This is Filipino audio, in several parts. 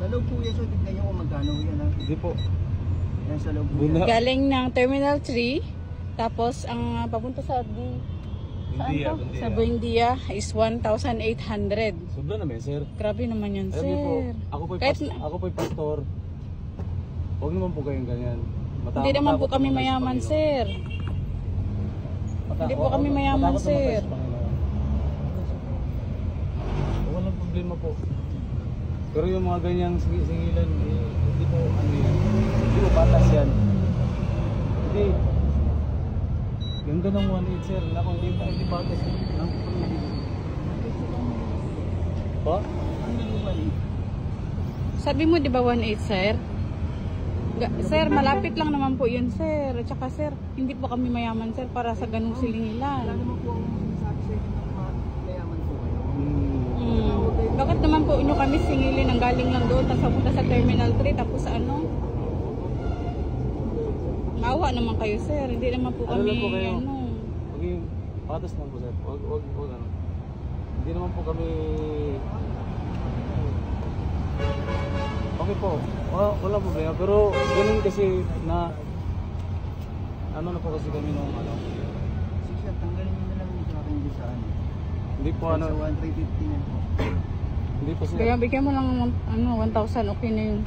loob po yan, so tignan nyo kung magkano yan ha. Hindi po. Yan sa loob po yan. Galing ng Terminal 3. Tapos ang papunta sa sa Buendia is 1,800. Sobra naman, sir. Grabe naman yan, Alam sir. niyo po, ako po'y pastor. Huwag naman po kayong ganyan. Hindi naman po kami mayaman, sir. Hindi po kami mayaman, sir. Walang problema po. Pero yung mga ganyang singilan, hindi po ano yan. Hindi po patas yan. Hindi. Ganda ng 1.8, sir. Naku, hindi patas yan. Pa? Sabi mo, di ba 1.8, sir? Sir, malapit lang naman po yun, sir. At saka, sir, hindi po kami mayaman, sir, para sa ganung silingilan. Wala naman po akong sinasabi sa inyo na mayaman po kayo. Bakit naman po nyo kami singilin ang galing lang doon, tapos punta sa Terminal 3, tapos sa ano? Maawa naman kayo, sir. Hindi naman po kami, lang po kayo? ano. Huwag yung patas lang po, sir. Huwag ano. Hindi naman po kami... Okay po. Wala problema. Pero ganun kasi na... Ano na po kasi kami nung ano. Sir, tanggalin nyo na lang yung sa akin dito sa ano. Hindi po ano... Sa 1,350 na po. Hindi po sir. Kaya bigyan mo lang ano, 1,000, okay na yun.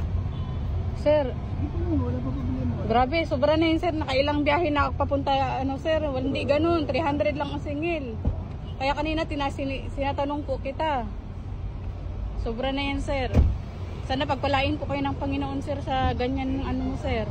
Sir, Hindi po lang, wala pa problema. grabe, sobra na yun, sir. Nakailang biyahe na ako papunta, ano, sir. Hindi ganun, 300 lang ang singil. Kaya kanina sinatanong po kita. Sobra na yan, sir. Sana pagpalain po kayo ng Panginoon, sir, sa ganyan ano mo, sir.